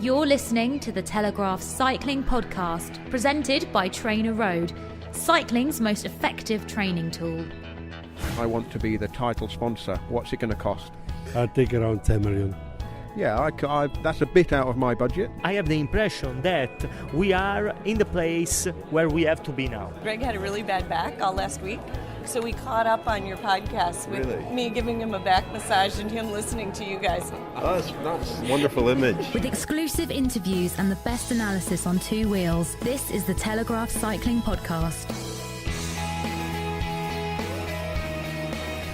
You're listening to the Telegraph Cycling Podcast, presented by Trainer Road, cycling's most effective training tool. I want to be the title sponsor. What's it going to cost? I think around 10 million. Yeah, that's a bit out of my budget. I have the impression that we are in the place where we have to be now. Greg had a really bad back all last week, so we caught up on your podcast with me giving him a back massage and him listening to you guys. That's a wonderful image. With exclusive interviews and the best analysis on two wheels, this is the Telegraph Cycling Podcast.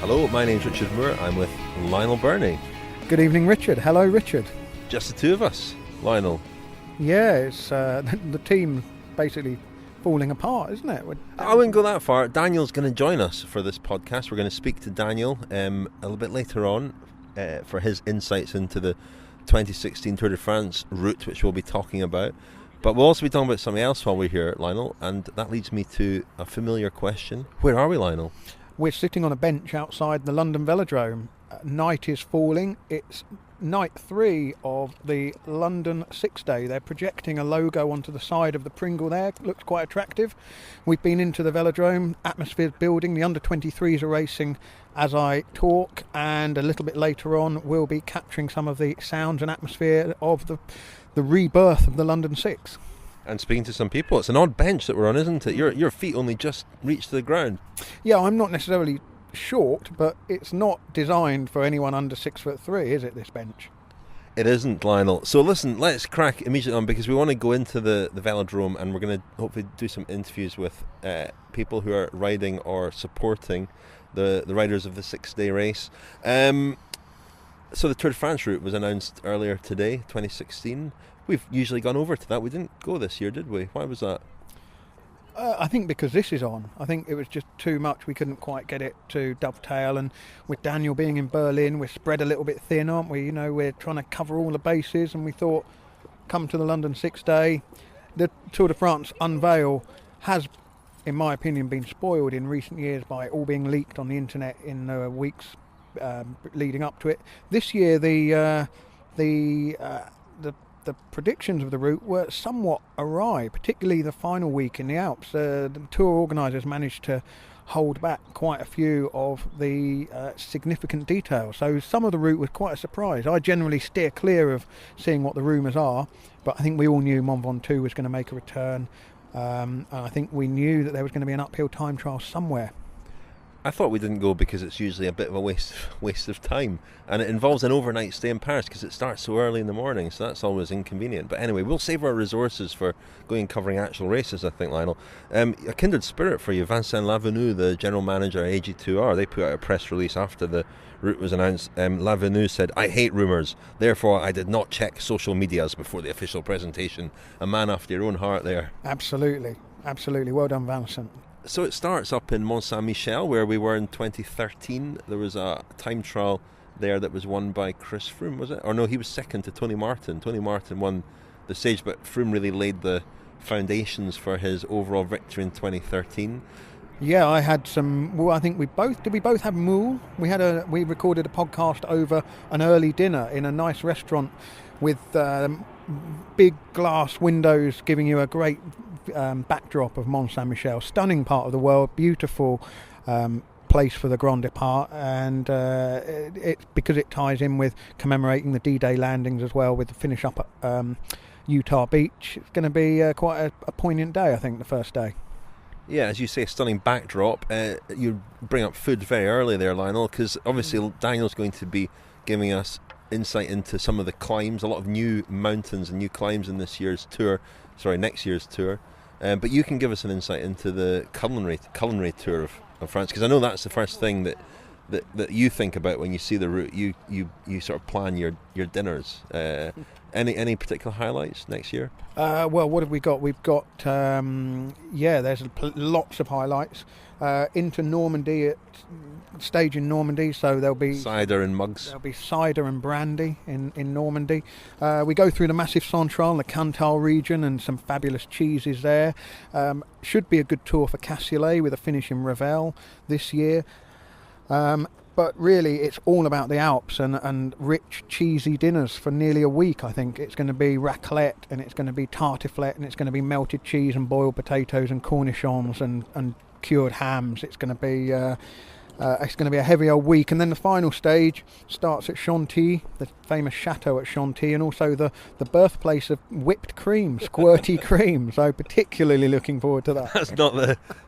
Hello, my name's Richard Moore. I'm with Lionel Birnie. Good evening, Richard. Hello, Richard. Just the two of us, Lionel. Yeah, it's the team basically falling apart, isn't it? I wouldn't go that far. Daniel's going to join us for this podcast. We're going to speak to Daniel a little bit later on for his insights into the 2016 Tour de France route, which we'll be talking about. But we'll also be talking about something else while we're here, Lionel, and that leads me to a familiar question. Where are we, Lionel? We're sitting on a bench outside the London velodrome. Night is falling. It's night 3 of the London 6-day. They're projecting a logo onto the side of the Pringle there. It looks quite attractive. We've been into the velodrome. Atmosphere's building. The under-23s are racing as I talk, and a little bit later on we'll be capturing some of the sounds and atmosphere of the rebirth of the London 6. And speaking to some people, it's an odd bench that we're on, isn't it? Your feet only just reach the ground. Yeah, I'm not necessarily short, but it's not designed for anyone under 6'3", is it, this bench? It isn't, Lionel. So listen, let's crack immediately on, because we want to go into the velodrome, and we're going to hopefully do some interviews with people who are riding or supporting the riders of the 6-day race. So the Tour de France route was announced earlier today, 2016. We've usually gone over to that. We didn't go this year, did we? Why was that? I think because this is on. I think it was just too much. We couldn't quite get it to dovetail, and with Daniel being in Berlin, we're spread a little bit thin, aren't we? You know, we're trying to cover all the bases, and we thought, come to the London 6-day. The Tour de France unveil has, in my opinion, been spoiled in recent years by all being leaked on the internet in the weeks leading up to it. This year, the predictions of the route were somewhat awry, particularly the final week in the Alps. The tour organisers managed to hold back quite a few of the significant details. So some of the route was quite a surprise. I generally steer clear of seeing what the rumours are, but I think we all knew Mont Ventoux was going to make a return. And I think we knew that there was going to be an uphill time trial somewhere. I thought we didn't go because it's usually a bit of a waste of time, and it involves an overnight stay in Paris because it starts so early in the morning, so that's always inconvenient. But anyway, we'll save our resources for going and covering actual races, I think, Lionel. A kindred spirit for you, Vincent Lavenu, the general manager at AG2R, they put out a press release after the route was announced. Lavenu said, "I hate rumours, therefore I did not check social medias before the official presentation." A man after your own heart there. Absolutely. Well done, Vincent. So it starts up in Mont Saint-Michel, where we were in 2013. There was a time trial there that was won by Chris Froome, was it? Or no, he was second to Tony Martin. Tony Martin won the stage, but Froome really laid the foundations for his overall victory in 2013. Yeah, I had some. Well, I think we both have Moole. We recorded a podcast over an early dinner in a nice restaurant with big glass windows giving you a great backdrop of Mont Saint-Michel. Stunning part of the world, beautiful place for the Grand Depart, and it's because it ties in with commemorating the D-Day landings as well, with the finish up at Utah Beach. It's going to be quite a poignant day, I think, the first day. Yeah, as you say, stunning backdrop. You bring up food very early there, Lionel, because obviously Daniel's going to be giving us insight into some of the climbs, a lot of new mountains and new climbs in next year's tour. But you can give us an insight into the culinary tour of France, because I know that's the first thing that you think about when you see the route. You sort of plan your dinners. Any particular highlights next year? Well, what have we got? We've got there's lots of highlights. Into Normandy, stage in Normandy, so there'll be cider and mugs. There'll be cider and brandy in Normandy. We go through the Massif Central, the Cantal region, and some fabulous cheeses there. Should be a good tour for Cassoulet with a finish in Revel this year. But really, it's all about the Alps and rich, cheesy dinners for nearly a week, I think. It's going to be raclette, and it's going to be tartiflette, and it's going to be melted cheese and boiled potatoes and cornichons and cured hams. It's going to be a heavy old week. And then the final stage starts at Chantilly, the famous chateau at Chantilly, and also the birthplace of whipped cream, squirty cream. So particularly looking forward to that.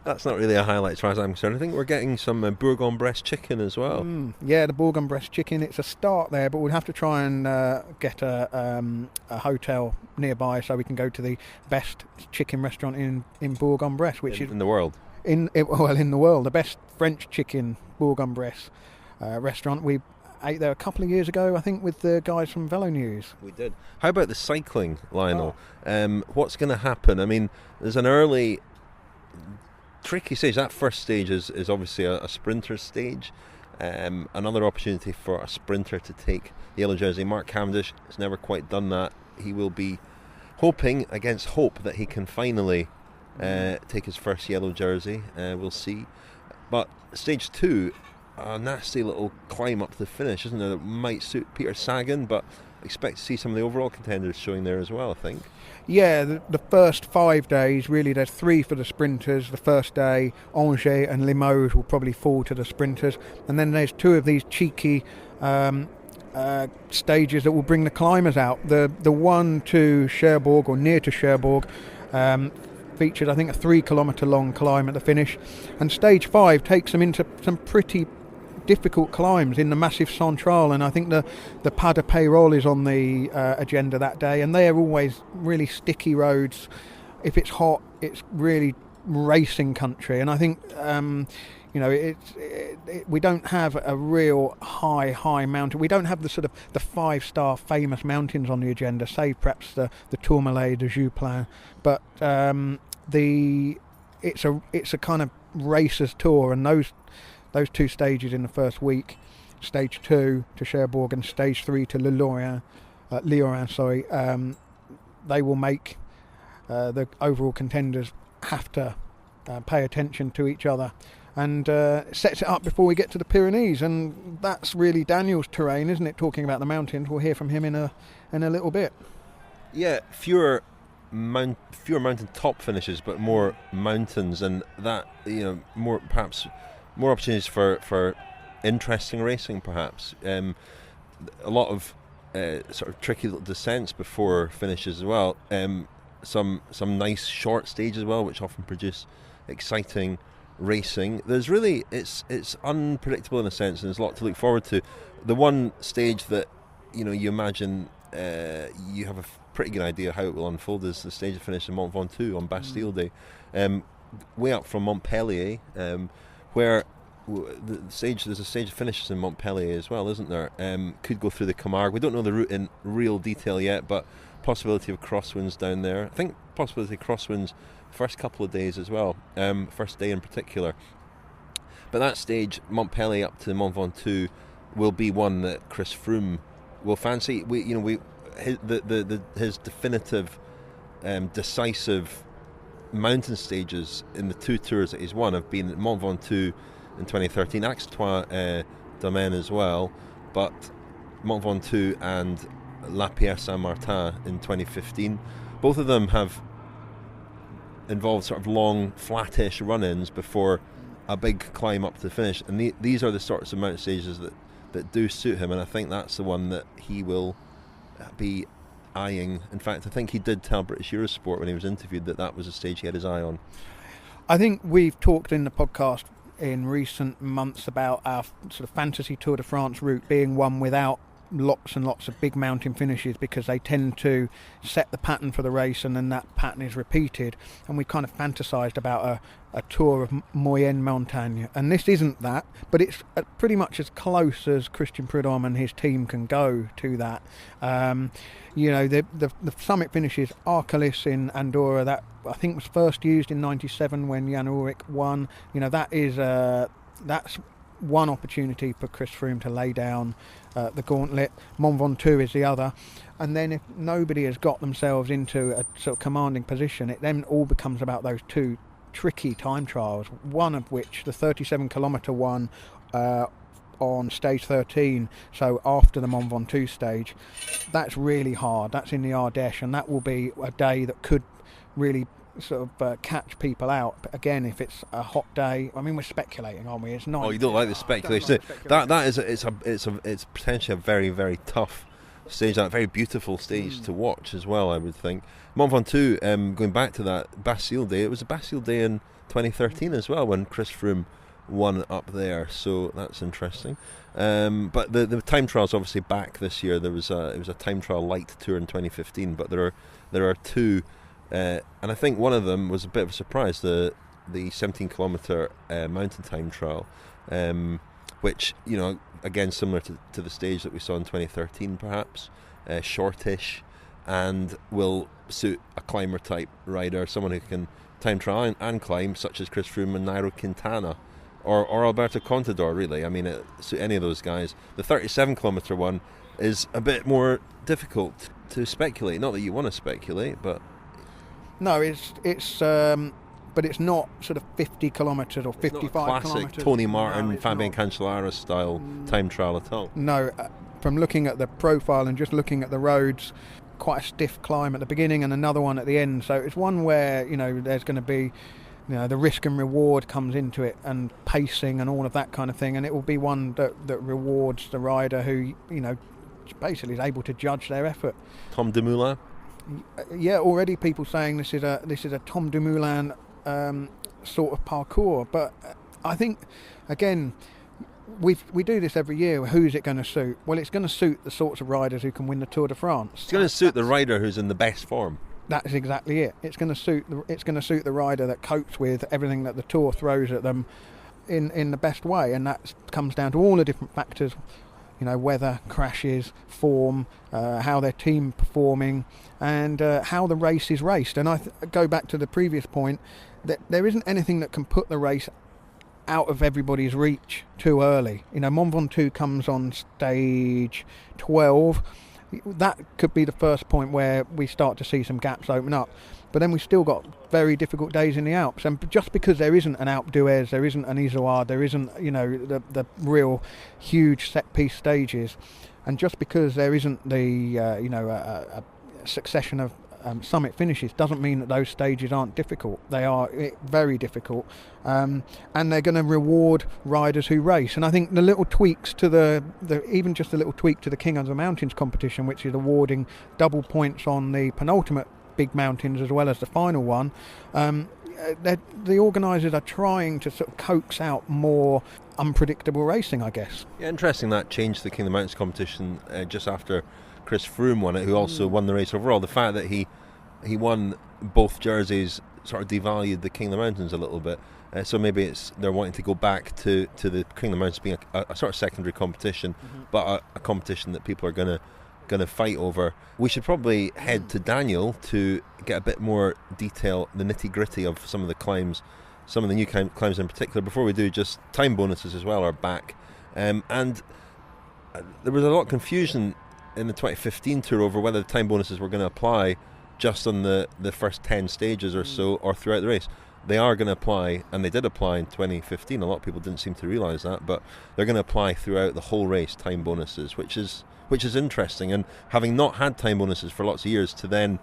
That's not really a highlight as far as I'm concerned. I think we're getting some Bourg-en-Bresse chicken as well. Yeah, the Bourg-en-Bresse chicken. It's a start there, but we'll have to try and get a hotel nearby so we can go to the best chicken restaurant in Bourg-en-Bresse, which is in the world. In the world, the best French chicken Bourg-en-Bresse restaurant. We ate there a couple of years ago, I think, with the guys from Velo News. We did. How about the cycling, Lionel? What's going to happen? I mean, there's an early tricky stage. That first stage is obviously a sprinter stage. Another opportunity for a sprinter to take the yellow jersey. Mark Cavendish has never quite done that. He will be hoping against hope that he can finally take his first yellow jersey. We'll see. But stage 2, a nasty little climb up to the finish, isn't there? That might suit Peter Sagan, but expect to see some of the overall contenders showing there as well, I think. Yeah, the first 5 days, really, there's 3 for the sprinters. The first day, Angers and Limoges will probably fall to the sprinters. And then there's 2 of these cheeky stages that will bring the climbers out. The one to Cherbourg, or near to Cherbourg, features, I think, a 3-kilometre long climb at the finish. And stage 5 takes them into some pretty difficult climbs in the Massif Central, and I think the Pas de Payroll is on the agenda that day, and they are always really sticky roads. If it's hot, it's really racing country, and I think we don't have a real high mountain. We don't have the sort of the 5-star famous mountains on the agenda, save perhaps the Tourmalet, the Jouplan, but it's a kind of racers tour, and those 2 stages in the first week, stage 2 to Cherbourg and stage 3 to Lioran, they will make the overall contenders have to pay attention to each other, and sets it up before we get to the Pyrenees, and that's really Daniel's terrain, isn't it? Talking about the mountains, we'll hear from him in a little bit. Yeah, fewer mountain top finishes, but more mountains, and that, more opportunities for interesting racing, perhaps. A lot of sort of tricky little descents before finishes as well. Some nice short stages as well, which often produce exciting racing. There's really it's unpredictable in a sense, and there's a lot to look forward to. The one stage that you imagine you have a pretty good idea how it will unfold is the stage of finish in Mont Ventoux on Bastille Day, way up from Montpellier, where there's a stage of finishes in Montpellier as well, isn't there? Could go through the Camargue. We don't know the route in real detail yet, but possibility of crosswinds down there. I think possibility of crosswinds first couple of days as well, first day in particular. But that stage, Montpellier up to Mont Ventoux, will be one that Chris Froome will fancy. His definitive, decisive mountain stages in the 2 tours that he's won have been Mont Ventoux in 2013, Axe-Trois Domaine as well, but Mont Ventoux and La Pierre Saint-Martin in 2015. Both of them have involved sort of long, flattish run-ins before a big climb up to the finish, and these are the sorts of mountain stages that do suit him, and I think that's the one that he will be eyeing. In fact, I think he did tell British Eurosport when he was interviewed that was a stage he had his eye on. I think we've talked in the podcast in recent months about our sort of fantasy Tour de France route being one without lots and lots of big mountain finishes, because they tend to set the pattern for the race and then that pattern is repeated, and we kind of fantasised about a tour of moyenne montagne, and this isn't that, but it's pretty much as close as Christian Prudhomme and his team can go to that. The summit finishes Arcalis in Andorra, that I think was first used in 97 when Jan Ullrich won. That's one opportunity for Chris Froome to lay down the gauntlet. Mont Ventoux is the other, and then if nobody has got themselves into a sort of commanding position, it then all becomes about those 2 tricky time trials, one of which, the 37-kilometre one on stage 13, so after the Mont Ventoux stage. That's really hard. That's in the Ardèche, and that will be a day that could really sort of catch people out. But again, if it's a hot day, I mean, we're speculating, aren't we? It's not. Oh, you don't like the speculation. It's potentially a very, very tough stage, a very beautiful stage to watch as well, I would think. Mont Ventoux, going back to that Bastille Day, it was a Bastille Day in 2013 as well when Chris Froome won up there, so that's interesting. But the time trial's obviously back this year. It was a time trial light tour in 2015, but there are two, and I think one of them was a bit of a surprise, the 17 kilometre mountain time trial, which, you know, again similar to the stage that we saw in 2013 perhaps, shortish, and will suit a climber type rider, someone who can time trial and climb, such as Chris Froome and Nairo Quintana or Alberto Contador, really. I mean, it suit any of those guys. The 37 kilometre one is a bit more difficult to speculate. Not that you want to speculate, but no, it's but it's not sort of 50 kilometres or 55 classic kilometres. Tony Martin, No, Fabian not. Cancellara style time trial at all. No, from looking at the profile and just looking at the roads, quite a stiff climb at the beginning and another one at the end. So it's one where, you know, there's going to be, you know, the risk and reward comes into it, and pacing and all of that kind of thing. And it will be one that rewards the rider who, you know, basically is able to judge their effort. Tom Dumoulin. Yeah, already people saying this is a Tom Dumoulin sort of parcours, but I think again we do this every year. Who's it going to suit? Well, it's going to suit the sorts of riders who can win the Tour de France. It's going to suit the rider who's in the best form. That's exactly it. It's going to suit the rider that copes with everything that the Tour throws at them in the best way, and that comes down to all the different factors. You know, weather, crashes, form, how their team performing, and how the race is raced. And I go back to the previous point that there isn't anything that can put the race out of everybody's reach too early. You know, Mont Ventoux comes on stage 12. That could be the first point where we start to see some gaps open up. But then we've still got very difficult days in the Alps, and just because there isn't an Alpe d'Huez, there isn't an Izoard, there isn't, you know, the real huge set piece stages, and just because there isn't the a succession of summit finishes, doesn't mean that those stages aren't difficult. They are very difficult, and they're going to reward riders who race. And I think the little tweaks to even just a little tweak to the King of the Mountains competition, which is awarding double points on the penultimate big mountains as well as the final one, the organisers are trying to sort of coax out more unpredictable racing, I guess. Yeah, interesting that changed the King of the Mountains competition just after Chris Froome won it, who also won the race overall. The fact that he won both jerseys sort of devalued the King of the Mountains a little bit. So maybe they're wanting to go back to the King of the Mountains being a sort of secondary competition, but a competition that people are going to fight over. We should probably head to Daniel to get a bit more detail, the nitty-gritty of some of the climbs, some of the new climbs in particular. Before we do, just time bonuses as well are back, and there was a lot of confusion in the 2015 Tour over whether the time bonuses were going to apply just on the first 10 stages or so, or throughout the race. They are going to apply, and they did apply in 2015. A lot of people didn't seem to realise that, but they're going to apply throughout the whole race, time bonuses, which is interesting. And having not had time bonuses for lots of years, to then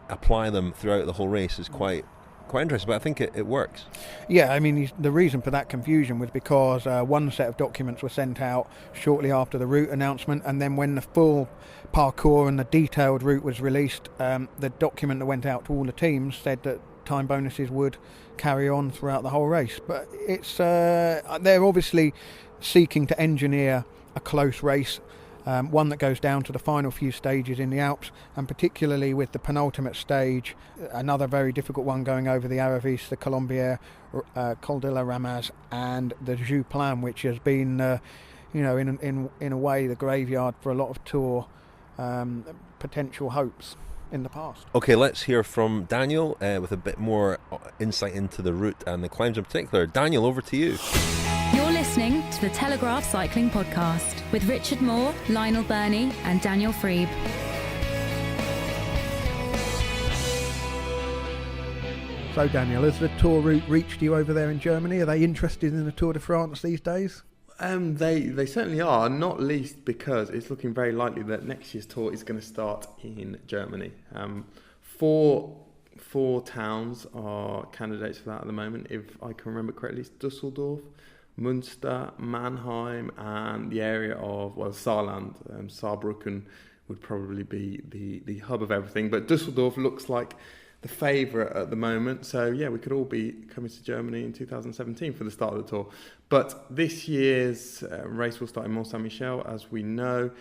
apply them throughout the whole race is quite interesting, but I think it works. Yeah, I mean, the reason for that confusion was because one set of documents were sent out shortly after the route announcement, and then when the full parcours and the detailed route was released, the document that went out to all the teams said that time bonuses would carry on throughout the whole race. But it's they're obviously seeking to engineer a close race, one that goes down to the final few stages in the Alps, and particularly with the penultimate stage, another very difficult one going over the Aravis, the Colombière, Col de la Ramaz, and the Joux-Plane, which has been, in a way, the graveyard for a lot of Tour potential hopes in the past. Okay, let's hear from Daniel with a bit more insight into the route and the climbs in particular. Daniel, over to you. You're listening to the Telegraph Cycling Podcast with Richard Moore, Lionel Birnie and Daniel Freeb. So Daniel, has the Tour route reached you over there in Germany? Are they interested in the Tour de France these days? They certainly are, not least because it's looking very likely that next year's tour is going to start in Germany. Four towns are candidates for that at the moment. If I can remember correctly, it's Dusseldorf, Münster, Mannheim, and the area of, Saarland. Saarbrücken would probably be the hub of everything. But Dusseldorf looks like the favourite at the moment. So, yeah, we could all be coming to Germany in 2017 for the start of the tour. But this year's race will start in Mont Saint-Michel, as we know.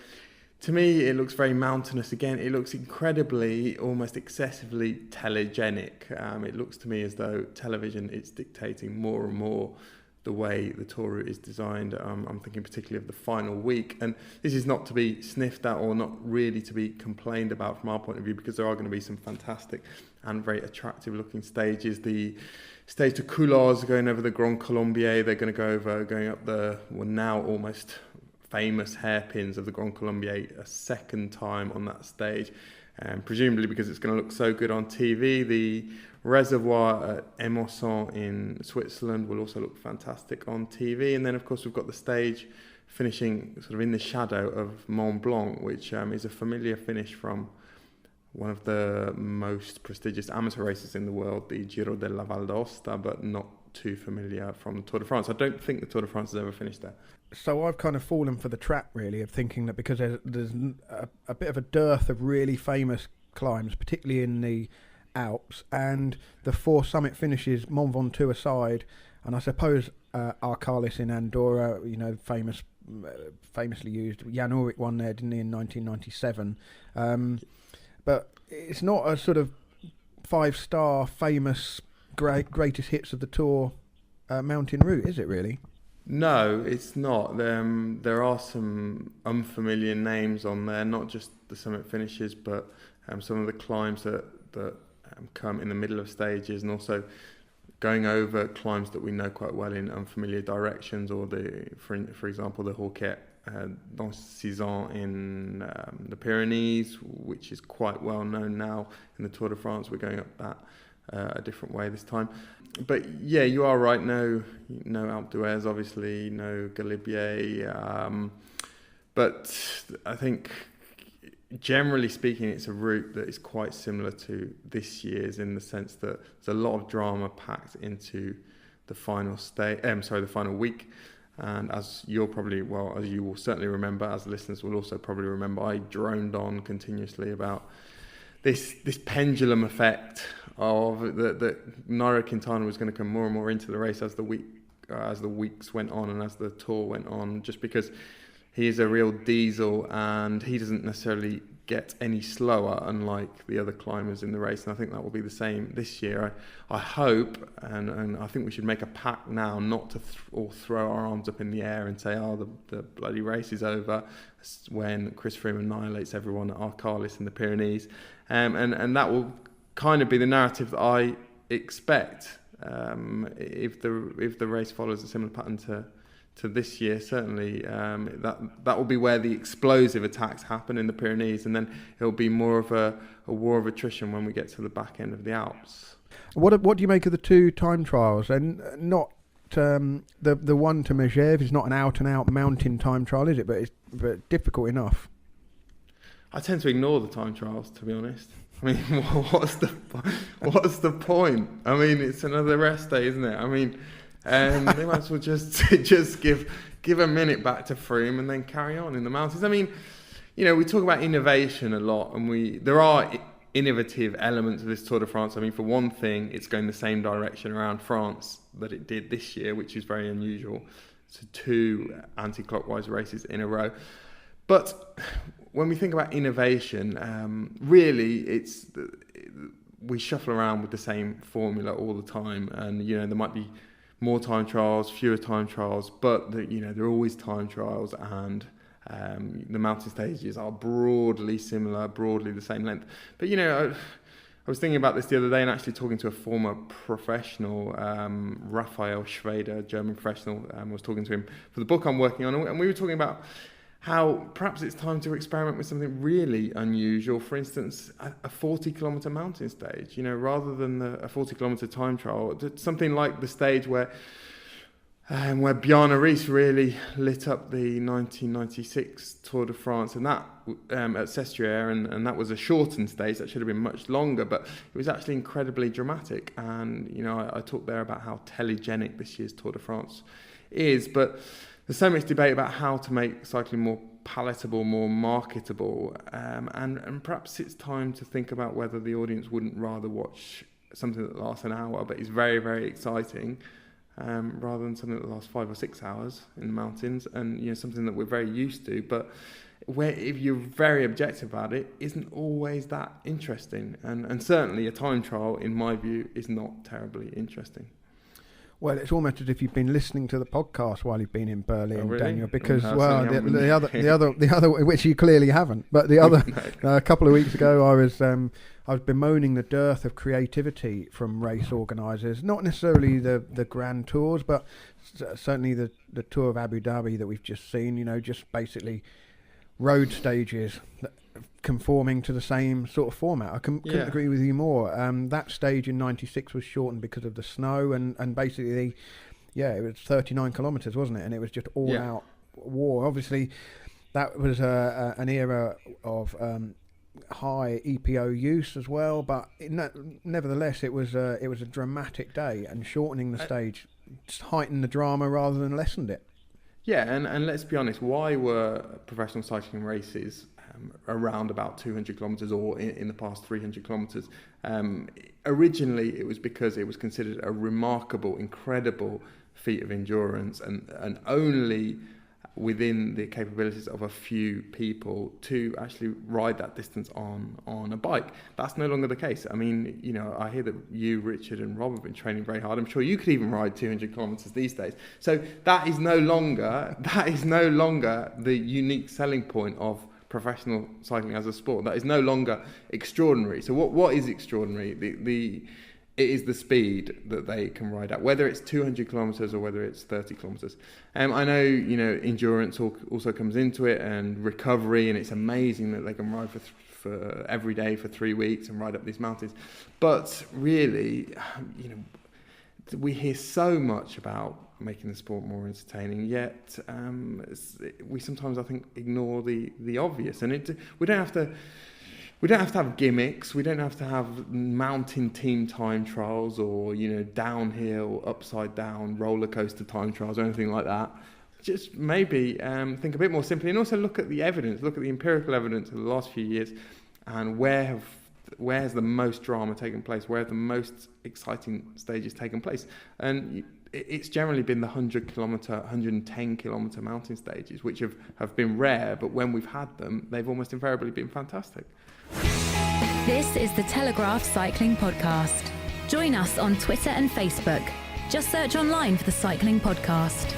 To me, it looks very mountainous again. It looks incredibly, almost excessively telegenic. It looks to me as though television is dictating more and more the way the tour route is designed. I'm thinking particularly of the final week. And this is not to be sniffed at or not really to be complained about from our point of view, because there are going to be some fantastic and very attractive looking stages. The stage to Coulars going over the Grand Colombier. They're going to going up the, now almost famous hairpins of the Grand Colombier a second time on that stage. Presumably because it's going to look so good on TV. The reservoir at Emosson in Switzerland will also look fantastic on TV. And then, of course, we've got the stage finishing sort of in the shadow of Mont Blanc, which is a familiar finish from one of the most prestigious amateur races in the world, the Giro della Val d'Aosta, but not too familiar from the Tour de France. I don't think the Tour de France has ever finished there. So I've kind of fallen for the trap, really, of thinking that because there's a bit of a dearth of really famous climbs, particularly in the Alps, and the four summit finishes, Mont Ventoux aside, and I suppose Arcalis in Andorra, famously used. Jan Ullrich won there, didn't he, in 1997? But it's not a sort of 5-star famous greatest hits of the Tour mountain route, is it really? No, it's not. There are some unfamiliar names on there, not just the summit finishes, but some of the climbs that come in the middle of stages, and also going over climbs that we know quite well in unfamiliar directions, or for example, the Roquette d'Ancizan in the Pyrenees, which is quite well known now in the Tour de France. We're going up that a different way this time. But yeah, you are right. No Alpe d'Huez, obviously, no Galibier. But I think, generally speaking, it's a route that is quite similar to this year's, in the sense that there's a lot of drama packed into the final the final week. And as you will certainly remember, as listeners will also probably remember, I droned on continuously about this pendulum effect of that Nairo Quintana was going to come more and more into the race as the weeks went on and as the tour went on, just because he is a real diesel and he doesn't necessarily get any slower, unlike the other climbers in the race. And I think that will be the same this year. I hope, and I think we should make a pact now not to all throw our arms up in the air and say, the bloody race is over, when Chris Froome annihilates everyone at Arcalis in the Pyrenees. And that will kind of be the narrative that I expect if the race follows a similar pattern to this year. Certainly that will be where the explosive attacks happen in the Pyrenees, and then it'll be more of a war of attrition when we get to the back end of the Alps. What do you make of the two time trials? And not the one to Megève is not an out and out mountain time trial, is it? But difficult enough. I tend to ignore the time trials, to be honest. I mean, what's the point? I mean, it's another rest day, isn't it? I mean, they might as well just give a minute back to Froome and then carry on in the mountains. I mean, we talk about innovation a lot, and there are innovative elements of this Tour de France. I mean, for one thing, it's going the same direction around France that it did this year, which is very unusual. So 2 anti-clockwise races in a row. But when we think about innovation, really, we shuffle around with the same formula all the time, and there might be more time trials, fewer time trials, but there are always time trials, and the mountain stages are broadly similar, broadly the same length. But I was thinking about this the other day, and actually talking to a former professional, Raphael Schrader, German professional. I was talking to him for the book I'm working on, and we were talking about how perhaps it's time to experiment with something really unusual. For instance, a 40-kilometre mountain stage, rather than a 40-kilometre time trial, something like the stage where where Bjarne Riis really lit up the 1996 Tour de France, and that at Sestriere, and that was a shortened stage. That should have been much longer, but it was actually incredibly dramatic. And I talked there about how telegenic this year's Tour de France is, but there's so much debate about how to make cycling more palatable, more marketable, and perhaps it's time to think about whether the audience wouldn't rather watch something that lasts an hour but is very, very exciting, rather than something that lasts 5 or 6 hours in the mountains, and something that we're very used to, but where, if you're very objective about it, isn't always that interesting. And certainly a time trial, in my view, is not terribly interesting. Well, it's almost as if you've been listening to the podcast while you've been in Berlin, really? Daniel, because The other, which you clearly haven't. But the other, a couple of weeks ago, I was bemoaning the dearth of creativity from race organisers. Not necessarily the Grand Tours, but certainly the Tour of Abu Dhabi that we've just seen. Just basically road stages conforming to the same sort of format. I couldn't agree with you more. That stage in '96 was shortened because of the snow, and basically, it was 39 kilometres, wasn't it? And it was just all out war. Obviously, that was an era of high EPO use as well, but nevertheless, it was a dramatic day, and shortening the stage just heightened the drama rather than lessened it. Yeah, and let's be honest, why were professional cycling races around about 200 kilometres, or in the past 300 kilometres? Originally, it was because it was considered a remarkable, incredible feat of endurance, and only within the capabilities of a few people to actually ride that distance on a bike. That's no longer the case. I mean, I hear that you, Richard, and Rob have been training very hard. I'm sure you could even ride 200 kilometres these days. So that is no longer the unique selling point of professional cycling as a sport. That is no longer extraordinary. So what is extraordinary? It is the speed that they can ride at, whether it's 200 kilometres or whether it's 30 kilometres. I know, endurance also comes into it, and recovery, and it's amazing that they can ride for every day for 3 weeks and ride up these mountains. But really, we hear so much about making the sport more entertaining, yet we sometimes, I think, ignore the obvious. And we don't have to have gimmicks. We don't have to have mountain team time trials, or downhill, upside down roller coaster time trials, or anything like that. Just maybe think a bit more simply, and also look at the evidence, look at the empirical evidence of the last few years, and where has the most drama taken place? Where have the most exciting stages taken place? And it's generally been the 100 kilometre, 110 kilometre mountain stages, which have been rare, but when we've had them, they've almost invariably been fantastic. This is the Telegraph Cycling Podcast. Join us on Twitter and Facebook. Just search online for the Cycling Podcast.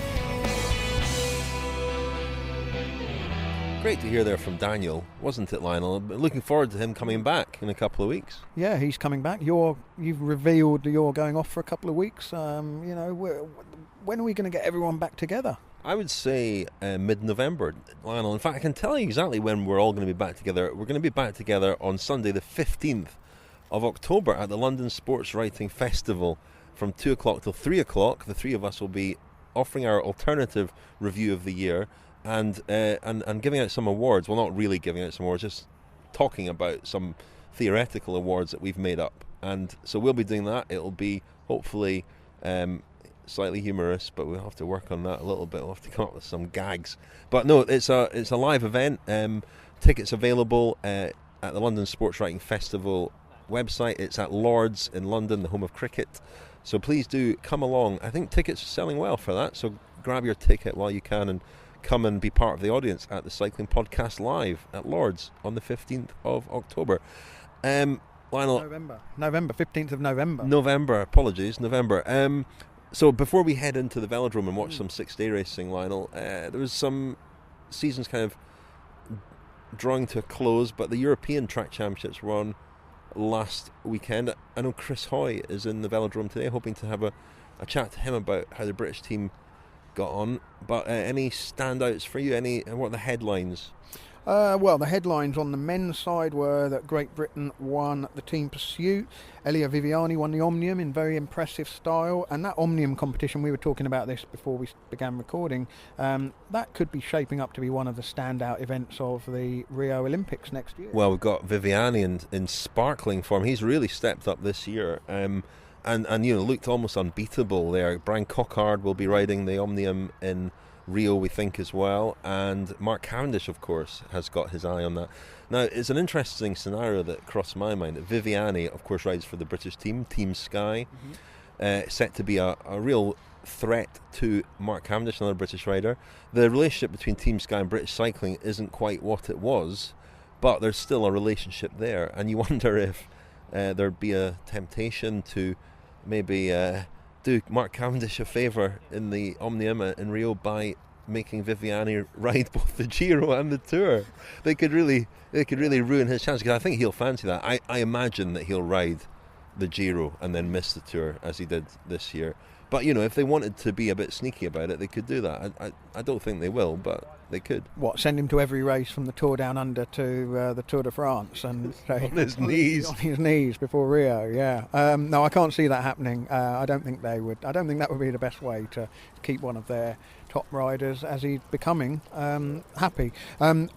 Great to hear there from Daniel, wasn't it, Lionel? Looking forward to him coming back in a couple of weeks. Yeah, he's coming back. You've revealed you're going off for a couple of weeks. When are we going to get everyone back together? I would say mid-November, Lionel. In fact, I can tell you exactly when we're all going to be back together. We're going to be back together on Sunday, the 15th of October at the London Sports Writing Festival from 2 o'clock till 3 o'clock. The three of us will be offering our alternative review of the year and giving out some awards. Well, not really giving out some awards, just talking about some theoretical awards that we've made up. And so we'll be doing that. It'll be hopefully slightly humorous, but we'll have to work on that a little bit. We'll have to come up with some gags. But no, it's a live event. Tickets available at the London Sports Writing Festival website. It's at Lord's in London, the home of cricket. So please do come along. I think tickets are selling well for that, so grab your ticket while you can and come and be part of the audience at the Cycling Podcast live at Lord's on the 15th of October. Lionel, November 15th of November. November. So before we head into the velodrome and watch some 6-day racing, Lionel, there was some seasons kind of drawing to a close, but the European Track Championships were on last weekend. I know Chris Hoy is in the velodrome today, hoping to have a chat to him about how the British team got on. But any standouts for you? What are the headlines? Well, the headlines on the men's side were that Great Britain won the team pursuit. Elia Viviani won the Omnium in very impressive style, and that Omnium competition, we were talking about this before we began recording, that could be shaping up to be one of the standout events of the Rio Olympics next year. Well, we've got Viviani in sparkling form. He's really stepped up this year, and looked almost unbeatable there. Brian Cockard will be riding the Omnium in Rio, we think, as well, and Mark Cavendish, of course, has got his eye on that. Now, it's an interesting scenario that crossed my mind. Viviani, of course, rides for the British team, Team Sky, set to be a real threat to Mark Cavendish, another British rider. The relationship between Team Sky and British Cycling isn't quite what it was, but there's still a relationship there, and you wonder if there'd be a temptation to maybe do Mark Cavendish a favour in the Omnium in Rio by making Viviani ride both the Giro and the Tour. They could really ruin his chance, because I think he'll fancy that. I imagine that he'll ride the Giro and then miss the Tour as he did this year. But if they wanted to be a bit sneaky about it, they could do that. I don't think they will, but they could. What, send him to every race from the Tour Down Under to the Tour de France and on his knees on his knees before Rio? Yeah. No, I can't see that happening. I don't think they would. I don't think that would be the best way to keep one of their top riders, as he's becoming, happy.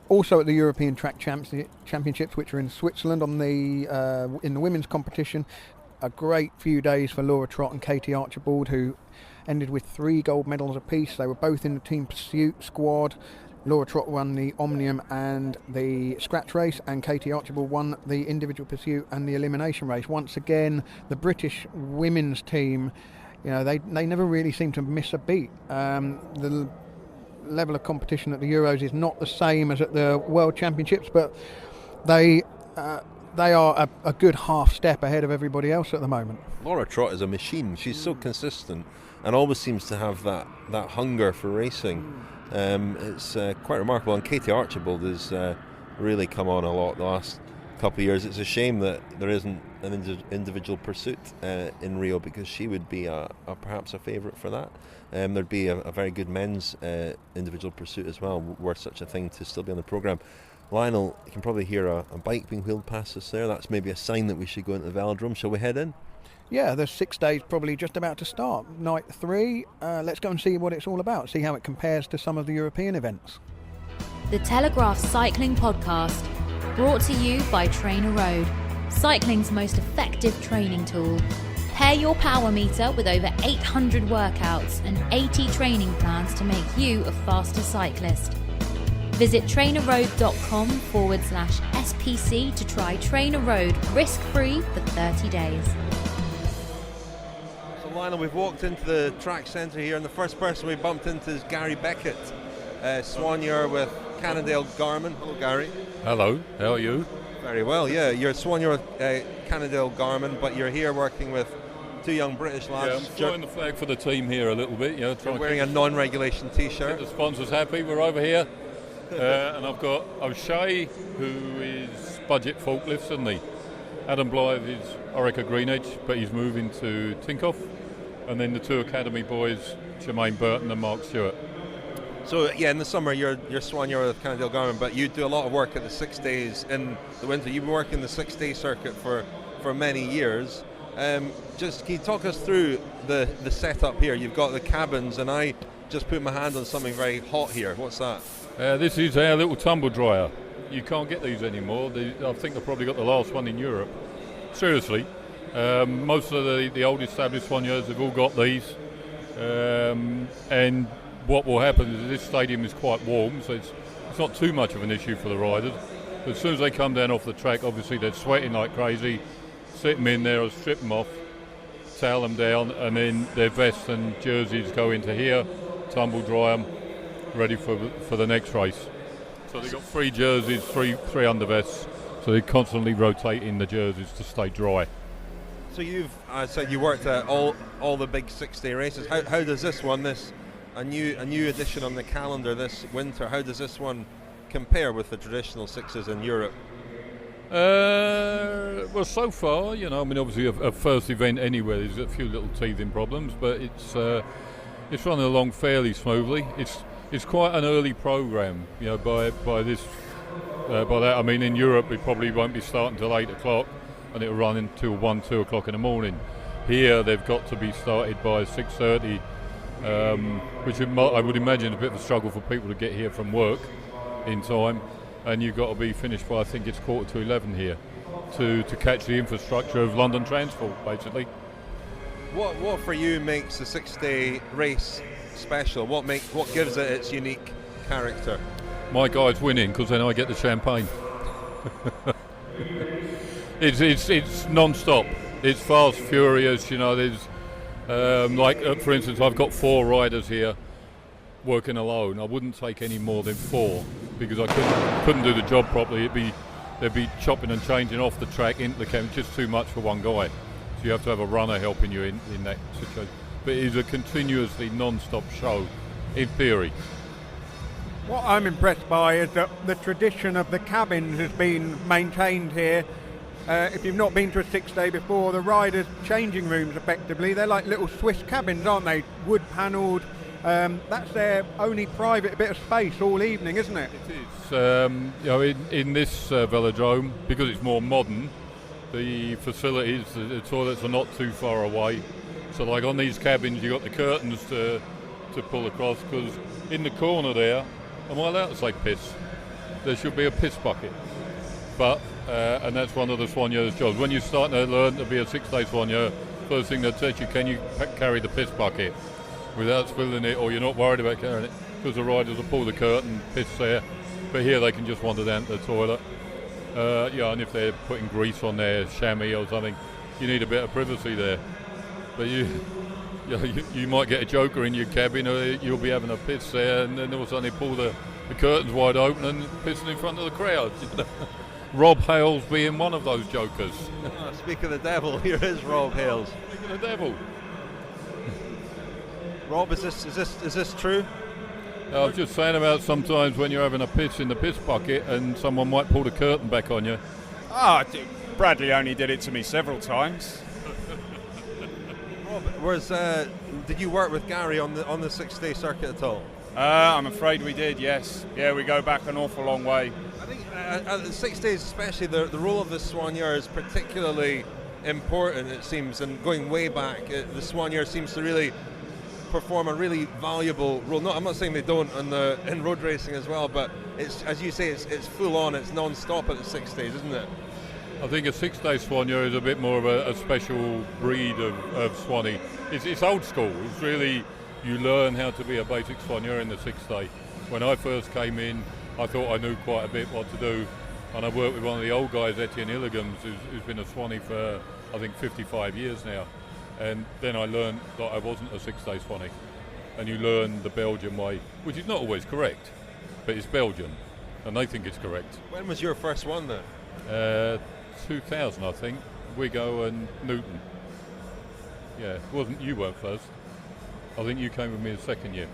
Also at the European Track Championships, which are in Switzerland in the women's competition, a great few days for Laura Trott and Katie Archibald, who ended with 3 gold medals apiece. They were both in the team pursuit squad. Laura Trott won the Omnium and the scratch race, and Katie Archibald won the individual pursuit and the elimination race. Once again, the British women's team, they never really seem to miss a beat. The level of competition at the Euros is not the same as at the World Championships, but they are a good half step ahead of everybody else at the moment. Laura Trott is a machine. She's so consistent and always seems to have that hunger for racing. It's quite remarkable. And Katie Archibald has really come on a lot the last couple of years. It's a shame that there isn't an individual pursuit in Rio, because she would be perhaps a favourite for that. There'd be a very good men's individual pursuit as well, were such a thing to still be on the programme. Lionel, you can probably hear a bike being wheeled past us there. That's maybe a sign that we should go into the velodrome. Shall we head in? Yeah, the 6 days probably just about to start. Night 3, let's go and see what it's all about, see how it compares to some of the European events. The Telegraph Cycling Podcast, brought to you by Trainer Road, cycling's most effective training tool. Pair your power meter with over 800 workouts and 80 training plans to make you a faster cyclist. Visit trainerroad.com/SPC to try Trainer Road risk-free for 30 days. So Lionel, we've walked into the track centre here, and the first person we bumped into is Garry Beckett, soigneur with Cannondale Garmin. Hello, Gary. Hello, how are you? Very well, yeah. You're soigneur with Cannondale Garmin, but you're here working with 2 young British lads. Yeah, I'm flying the flag for the team here a little bit. You're wearing a non-regulation T-shirt. Get the sponsors happy. We're over here. And I've got O'Shea, who is budget forklifts, isn't he? Adam Blythe is Orica Greenedge, but he's moving to Tinkoff. And then the 2 academy boys, Jermaine Burton and Mark Stewart. So yeah, in the summer you're soigneur with Cannondale Garmin, but you do a lot of work at the 6 days in the winter. You've been working the 6-day circuit for many years. Just can you talk us through the setup here? You've got the cabins, and I just put my hand on something very hot here. What's that? This is our little tumble dryer. You can't get these anymore. I think they've probably got the last one in Europe. Seriously. Most of the old established soigneurs have all got these. And what will happen is this stadium is quite warm, so it's not too much of an issue for the riders. But as soon as they come down off the track, obviously they're sweating like crazy. Sit them in there or strip them off, towel them down, and then their vests and jerseys go into here, tumble dry them, ready for the next race. So they've got 3 jerseys, three undervests, so they're constantly rotating the jerseys to stay dry. So you've said you worked at all the big 6-day races. How does this one, a new edition on the calendar this winter, how does this one compare with the traditional 6s in Europe? Well, so far, obviously a first event anywhere, there's a few little teething problems, but it's running along fairly smoothly. It's quite an early program, by this By that I mean in Europe it probably won't be starting until 8 o'clock and it'll run until 1-2 o'clock in the morning. Here they've got to be started by 6:30, which I would imagine is a bit of a struggle for people to get here from work in time, and you've got to be finished by, I think it's 10:45 here to catch the infrastructure of London Transport basically. What for you makes the 6-day race special? What gives it its unique character? My guy's winning because then I get the champagne. It's non-stop. It's fast, furious. You know, there's for instance, I've got 4 riders here working alone. I wouldn't take any more than 4 because I couldn't do the job properly. They'd be chopping and changing off the track into the camp. Just too much for one guy. So you have to have a runner helping you in that situation. But it is a continuously non-stop show, in theory. What I'm impressed by is that the tradition of the cabins has been maintained here. If you've not been to a 6-day before, the riders' changing rooms effectively, they're like little Swiss cabins, aren't they? Wood panelled. That's their only private bit of space all evening, isn't it? It is. In this velodrome, because it's more modern, the facilities, the toilets are not too far away. So like on these cabins, you've got the curtains to pull across, because in the corner there, am I allowed to say piss? There should be a piss bucket. But, and that's one of the soigneur's jobs. When you're starting to learn to be a 6-day soigneur, first thing they'll teach you, can you carry the piss bucket without spilling it, or you're not worried about carrying it, because the riders will pull the curtain, piss there. But here they can just wander down to the toilet. And if they're putting grease on their chamois or something, you need a bit of privacy there. But you might get a joker in your cabin, or you'll be having a piss there, and then all of a sudden they pull the curtains wide open and pissing in front of the crowd. Rob Hayles being one of those jokers. Speak of the devil, here is Rob Hayles. Speak of the devil. Rob, is this true? I was just saying about sometimes when you're having a piss in the piss bucket and someone might pull the curtain back on you. Bradley only did it to me several times. Rob, did you work with Garry on the 6-day circuit at all? I'm afraid we did, yes. Yeah, we go back an awful long way. I think at the 6 days especially, the role of the soigneur is particularly important, it seems, and going way back, the soigneur seems to really perform a really valuable role. I'm not saying they don't in road racing as well, but it's, as you say, it's full on, it's non-stop at the 6 days, isn't it? I think a 6-day soigneur is a bit more of a special breed of soigny. It's old school. It's really, you learn how to be a basic soigneur in the 6-day. When I first came in, I thought I knew quite a bit what to do, and I worked with one of the old guys, Etienne Illigams, who's been a soigny for I think 55 years now. And then I learned that I wasn't a 6-day soigny, and you learn the Belgian way, which is not always correct, but it's Belgian, and they think it's correct. When was your first one then? 2000, I think. Wigo and Newton. Yeah, you weren't first. I think you came with me the second year.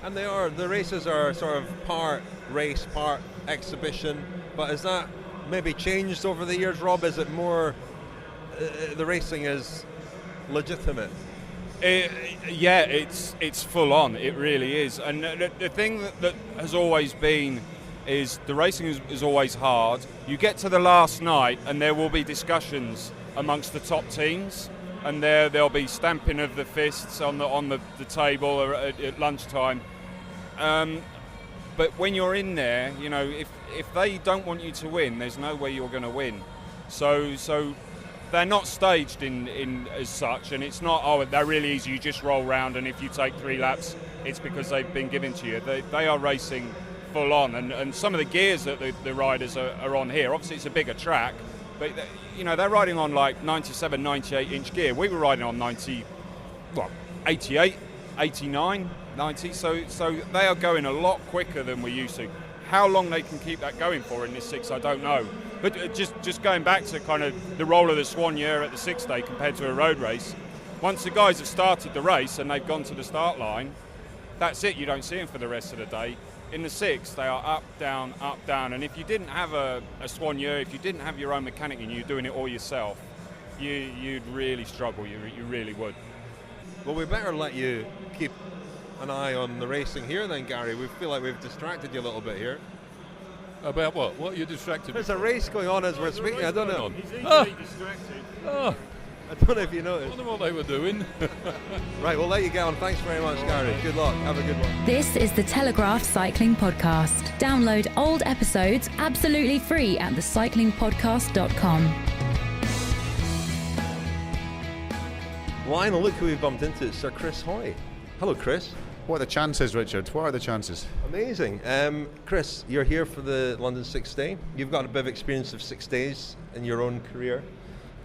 And the races are sort of part race, part exhibition, but has that maybe changed over the years, Rob? Is it more the racing is legitimate? It's full on, it really is. And the thing that has always been is the racing is always hard. You get to the last night and there will be discussions amongst the top teams, and there'll be stamping of the fists on the table or at lunchtime. But when you're in there, you know, if they don't want you to win, there's no way you're going to win. So they're not staged in as such, and it's not, they're really easy, you just roll round, and if you take 3 laps, it's because they've been given to you. They are racing full on, and some of the gears that the riders are on here, obviously it's a bigger track, but you know, they're riding on like 97, 98 inch gear. We were riding on 88, 89, 90, so they are going a lot quicker than we used to. How long they can keep that going for in this 6, I don't know. But just going back to kind of the role of the soigneur at the 6 day compared to a road race, once the guys have started the race and they've gone to the start line, that's it, you don't see them for the rest of the day. In the 6, they are up, down, and if you didn't have a soigneur, if you didn't have your own mechanic and you're doing it all yourself, you'd really struggle, you really would. Well, we better let you keep an eye on the racing here then, Garry. We feel like we've distracted you a little bit here. About what? What are you distracted? There's a race going on as we're speaking. I don't know. He's easily distracted. Oh, I don't know if you I noticed. wonder what they were doing. Right, we'll let you get on. Thanks very much, Garry. Good luck. Have a good one. This is the Telegraph Cycling Podcast. Download old episodes absolutely free at thecyclingpodcast.com. Lionel, look who we've bumped into. It's Sir Chris Hoy. Hello, Chris. What are the chances, Richard? What are the chances? Amazing. Chris, you're here for the London 6 Day. You've got a bit of experience of 6 days in your own career,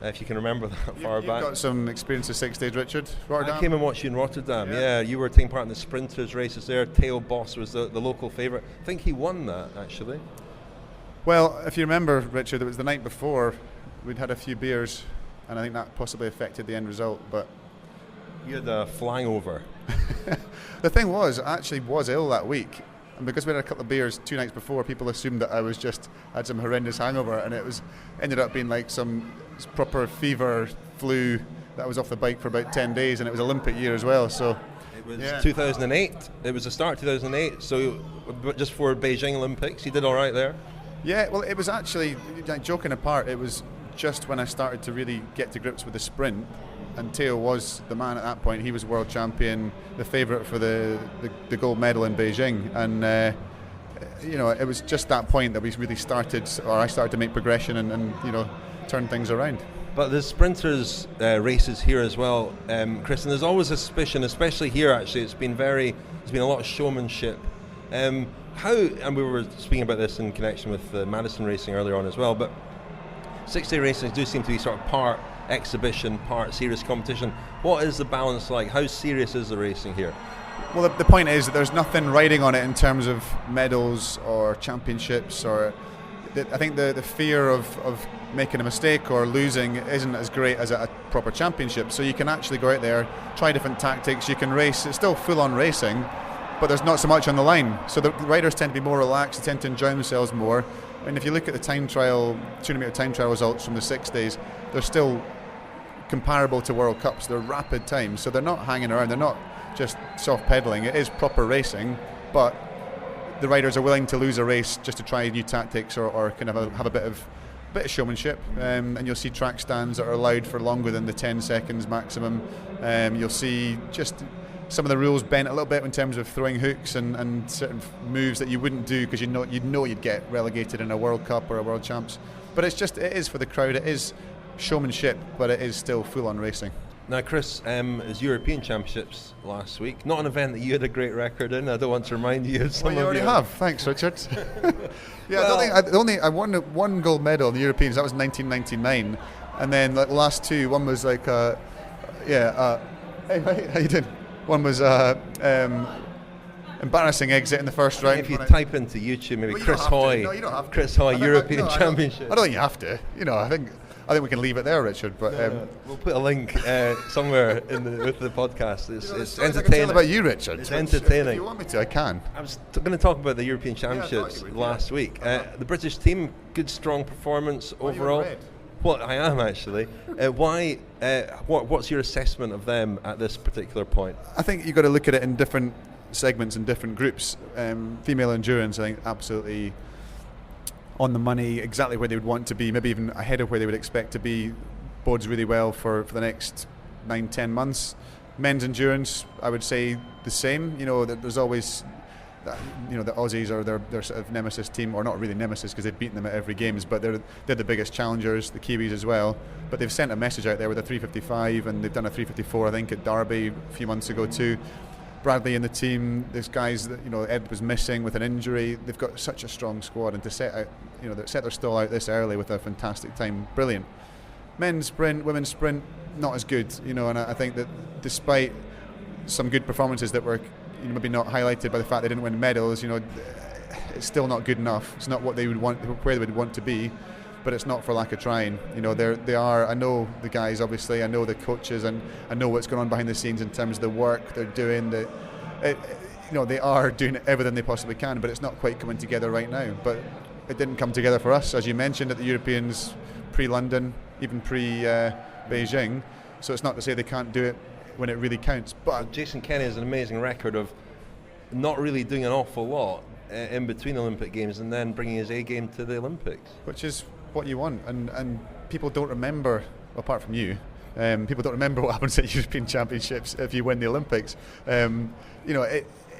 if you can remember that far back. You've got some experience of 6 days, Richard. Rotterdam? I came and watched you in Rotterdam. Yeah, you were taking part in the sprinters races there. Theo Boss was the local favourite. I think he won that, actually. Well, if you remember, Richard, it was the night before. We'd had a few beers, and I think that possibly affected the end result. But you had a flying over. The thing was, I actually was ill that week, and because we had a couple of beers 2 nights before, people assumed that I had some horrendous hangover, and it ended up being like some proper fever, flu, that I was off the bike for about 10 days, and it was Olympic year as well. So it was 2008. It was the start of 2008. So just for Beijing Olympics, you did all right there. Yeah, well, it was actually, like, joking apart, it was just when I started to really get to grips with the sprint. And Theo was the man at that point. He was world champion, the favourite for the gold medal in Beijing. And, it was just that point that we really started, or I started to make progression and turn things around. But the sprinters races here as well, Chris, and there's always a suspicion, especially here actually, there's been a lot of showmanship. And we were speaking about this in connection with Madison racing earlier on as well, but 6 day races do seem to be sort of part exhibition, part serious competition. What is the balance like? How serious is the racing here? Well, the point is that there's nothing riding on it in terms of medals or championships, or I think the fear of making a mistake or losing isn't as great as at a proper championship. So you can actually go out there, try different tactics, you can race. It's still full-on racing, but there's not so much on the line. So the riders tend to be more relaxed, they tend to enjoy themselves more. And if you look at the 200-metre time trial results from the 6 days, they're still comparable to World Cups. They're rapid times, so they're not hanging around. They're not just soft pedaling. It is proper racing, but the riders are willing to lose a race just to try new tactics or kind of have a bit of showmanship. And you'll see track stands that are allowed for longer than the 10 seconds maximum. You'll see just some of the rules bent a little bit in terms of throwing hooks and certain moves that you wouldn't do because you'd get relegated in a World Cup or a World Champs. But it is for the crowd. It is showmanship, but it is still full-on racing. Now, Chris, is European Championships last week. Not an event that you had a great record in. I don't want to remind you of some of you already have. Thanks, Richard. I won one gold medal in the Europeans. That was 1999, and then the last two. One was like, hey, how you doing? One was embarrassing exit in the first round. If you type into YouTube, maybe Chris Hoy, no, you don't have to. Chris Hoy European Championship. I don't think you have to. I think we can leave it there, Richard. But we'll put a link somewhere with the podcast. It's entertaining. I can tell about you, Richard. It's entertaining. If you want me to, I can. I was going to talk about the European Championships last week. The British team, good, strong performance overall. Well, I am actually. What's your assessment of them at this particular point? I think you've got to look at it in different segments and different groups. Female endurance, I think, absolutely on the money, exactly where they would want to be, maybe even ahead of where they would expect to be. Bodes really well for the next 9-10 months. Men's endurance, I would say the same. There's always the Aussies are their sort of nemesis team, or not really nemesis because they've beaten them at every games, but they're the biggest challengers, the Kiwis as well. But they've sent a message out there with a 355, and they've done a 354 I think at Derby a few months ago too. Bradley in the team, there's guys that Ed was missing with an injury. They've got such a strong squad, and to set their stall out this early with a fantastic time, brilliant. Men's sprint, women's sprint, not as good, and I think that despite some good performances that were maybe not highlighted by the fact they didn't win medals, it's still not good enough. It's not what they would want, where they would want to be, but it's not for lack of trying. They are. I know the guys, obviously. I know the coaches, and I know what's going on behind the scenes in terms of the work they're doing. They are doing everything they possibly can, but it's not quite coming together right now. But it didn't come together for us, as you mentioned, at the Europeans pre-London, even pre-Beijing. So it's not to say they can't do it when it really counts. But Jason Kenny has an amazing record of not really doing an awful lot in between Olympic Games and then bringing his A game to the Olympics. Which is what you want, and people don't remember, apart from you, people don't remember what happens at European Championships if you win the Olympics.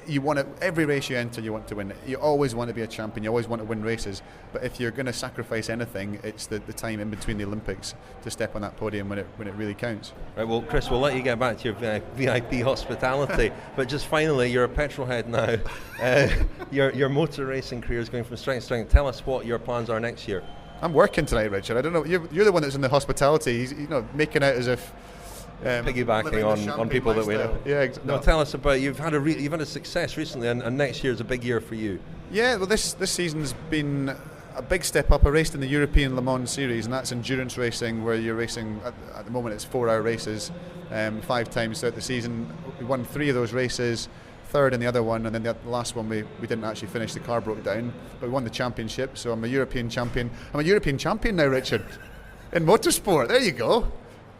You want to, every race you enter, you want to win. You always want to be a champion. You always want to win races. But if you're going to sacrifice anything, it's the time in between the Olympics to step on that podium when it really counts. Right. Well, Chris, we'll let you get back to your VIP hospitality. But just finally, you're a petrol head now. Your motor racing career is going from strength to strength. Tell us what your plans are next year. I'm working tonight, Richard. I don't know. You're the one that's in the hospitality. He's making out as if. Piggybacking on people that we know. Yeah, no, tell us about you've had a success recently, and next year is a big year for you. Yeah, well, this season's been a big step up. I raced in the European Le Mans Series, and that's endurance racing, where you're racing at the moment it's 4-hour races, 5 times throughout the season. We won 3 of those races, 3rd in the other one, and then the last one we didn't actually finish. The car broke down, but we won the championship. So I'm a European champion. I'm a European champion now, Richard, in motorsport. There you go.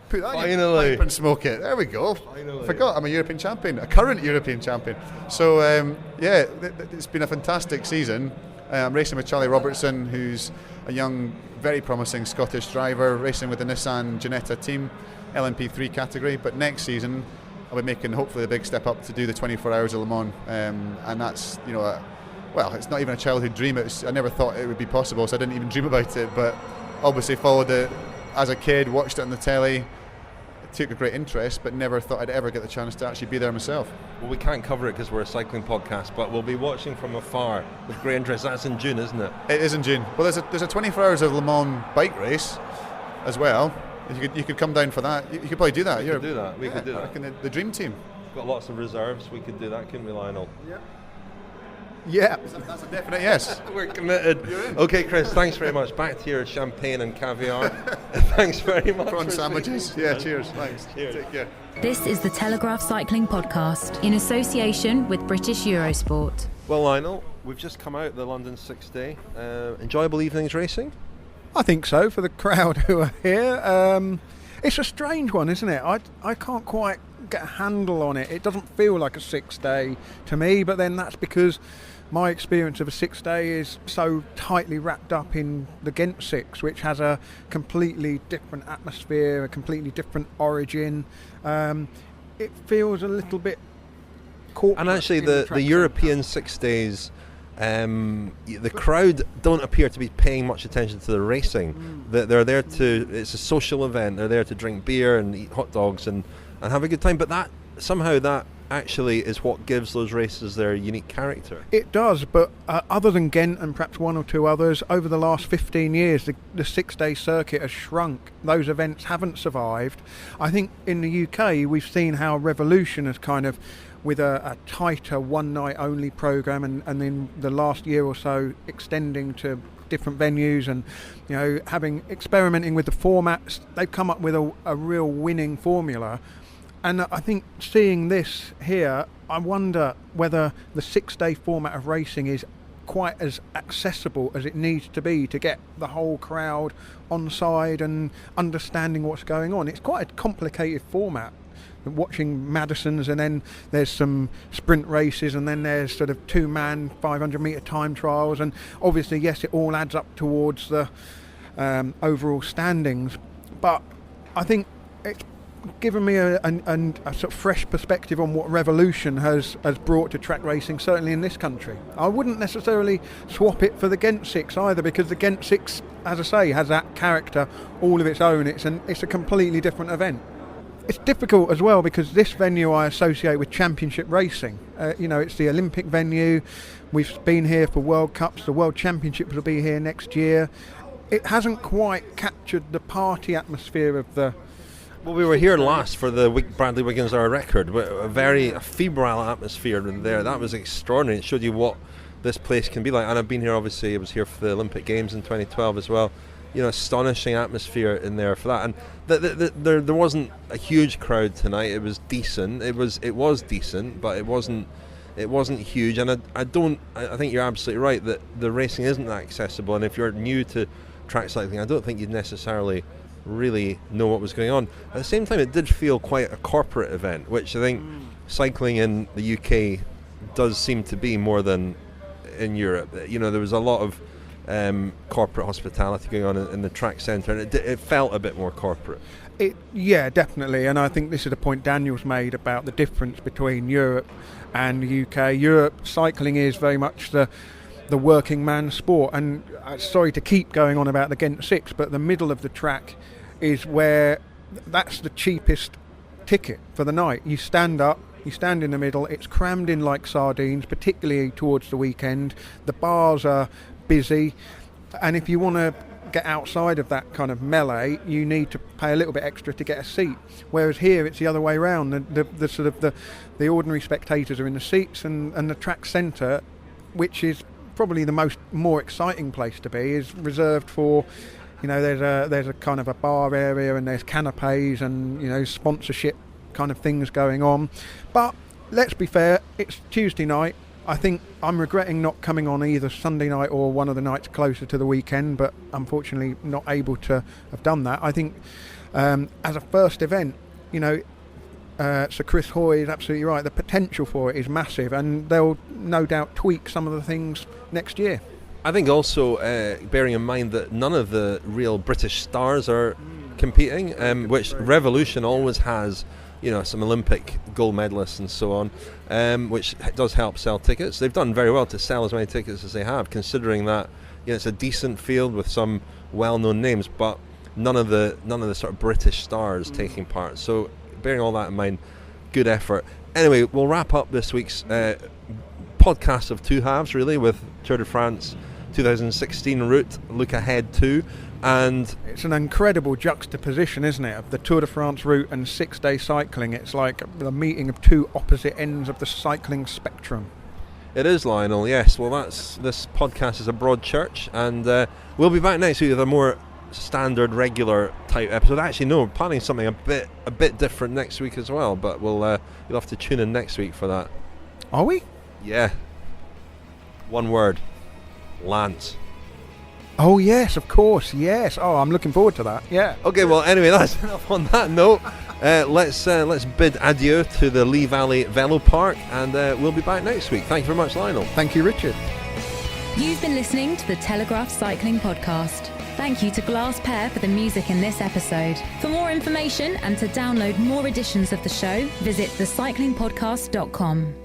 Put that in your pipe and smoke it. There we go. Finally. Forgot I'm a European champion, a current European champion. So it's been a fantastic season. I'm racing with Charlie Robertson, who's a young, very promising Scottish driver, racing with the Nissan Ginetta team, LMP3 category. But next season, I'll be making hopefully a big step up to do the 24 hours of Le Mans, and that's it's not even a childhood dream. I never thought it would be possible, so I didn't even dream about it. But obviously followed it as a kid, watched it on the telly. Took a great interest, but never thought I'd ever get the chance to actually be there myself. Well, we can't cover it because we're a cycling podcast, but we'll be watching from afar with great interest. That's in June, isn't it? It is in June. Well, there's a 24 hours of Le Mans bike race as well. You could come down for that. You could probably do that. We could do that. We could do that. I reckon the dream team. We've got lots of reserves. We could do that, couldn't we, Lionel? Yeah, that's a definite yes. We're committed. Okay, Chris, thanks very much. Back to your champagne and caviar. Thanks very much. Prawn sandwiches. Yeah, cheers. Thanks. Cheers. Take care. This is the Telegraph Cycling Podcast in association with British Eurosport. Well, Lionel, we've just come out the London 6 day. Enjoyable evenings racing? I think so, for the crowd who are here. It's a strange one, isn't it? I can't quite get a handle on it. It doesn't feel like a 6 day to me, but then that's because my experience of a 6 day is so tightly wrapped up in the Ghent 6, which has a completely different atmosphere, a completely different origin. It feels a little bit caught. And actually the European 6 days, the crowd don't appear to be paying much attention to the racing. They're there it's a social event. They're there to drink beer and eat hot dogs and have a good time. But that actually is what gives those races their unique character. It does, but other than Ghent and perhaps 1 or 2 others, over the last 15 years the 6 day circuit has shrunk. Those events haven't survived. I think in the UK we've seen how Revolution has kind of, with a tighter 1 night only programme, and then the last year or so extending to different venues and experimenting with the formats, they've come up with a real winning formula. And I think seeing this here, I wonder whether the 6 day format of racing is quite as accessible as it needs to be to get the whole crowd on side and understanding what's going on. It's quite a complicated format. Watching Madison's, and then there's some sprint races, and then there's sort of 2-man 500 metre time trials, and obviously yes, it all adds up towards the overall standings, but I think it's given me a sort of fresh perspective on what Revolution has brought to track racing, certainly in this country. I wouldn't necessarily swap it for the Ghent 6 either, because the Ghent 6, as I say, has that character all of its own. It's a completely different event. It's difficult as well because this venue I associate with championship racing. It's the Olympic venue. We've been here for World Cups. The World Championships will be here next year. It hasn't quite captured the party atmosphere of the... Well, we were here last for the Bradley Wiggins Hour record. A very febrile atmosphere there. That was extraordinary. It showed you what this place can be like. And I've been here, obviously, I was here for the Olympic Games in 2012 as well. Astonishing atmosphere in there for that. And there wasn't a huge crowd tonight. It was decent. It was decent, but it wasn't huge. And I think you're absolutely right that the racing isn't that accessible. And if you're new to track cycling, I don't think you'd necessarily really know what was going on. At the same time, it did feel quite a corporate event, which I think cycling in the UK does seem to be more than in Europe. You know, there was a lot of corporate hospitality going on in the track centre, and it felt a bit more corporate. Yeah, definitely, and I think this is the point Daniel's made about the difference between Europe and the UK. Europe, cycling is very much the working man's sport, and sorry to keep going on about the Ghent 6, but the middle of the track is where that's the cheapest ticket for the night. You stand up, you stand in the middle, it's crammed in like sardines, particularly towards the weekend. The bars are busy, and if you want to get outside of that kind of melee, you need to pay a little bit extra to get a seat, whereas here it's the other way around. The sort of the ordinary spectators are in the seats, and the track centre, which is probably the more exciting place to be, is reserved for, you know, there's a kind of a bar area, and there's canapes and, you know, sponsorship kind of things going on. But let's be fair, it's Tuesday night. I think I'm regretting not coming on either Sunday night or one of the nights closer to the weekend, but unfortunately not able to have done that. I think as a first event, you know, Sir Chris Hoy is absolutely right. The potential for it is massive, and they'll no doubt tweak some of the things next year. I think also bearing in mind that none of the real British stars are competing, which Revolution always has, you know, some Olympic gold medalists and so on, which does help sell tickets. They've done very well to sell as many tickets as they have, considering that, you know, it's a decent field with some well-known names, but none of the sort of British stars taking part. So bearing all that in mind, good effort. Anyway, we'll wrap up this week's podcast of two halves, really, with Tour de France 2016 route, look ahead to. And it's an incredible juxtaposition, isn't it, of the Tour de France route and 6-day cycling. It's like the meeting of two opposite ends of the cycling spectrum. It is, Lionel, yes. Well, this podcast is a broad church, and we'll be back next week with a more standard, regular type episode. Actually, no, we're planning something a bit different next week as well, but you'll have to tune in next week for that. Are we? Yeah. One word. Lance. Oh yes, of course, yes. Oh, I'm looking forward to that. Yeah. Okay, well, anyway, that's enough on that note. Let's bid adieu to the Lee Valley Velo Park, and we'll be back next week. Thank you very much, Lionel. Thank you, Richard. You've been listening to the Telegraph Cycling Podcast. Thank you to Glass Pear for the music in this episode. For more information and to download more editions of the show, visit thecyclingpodcast.com.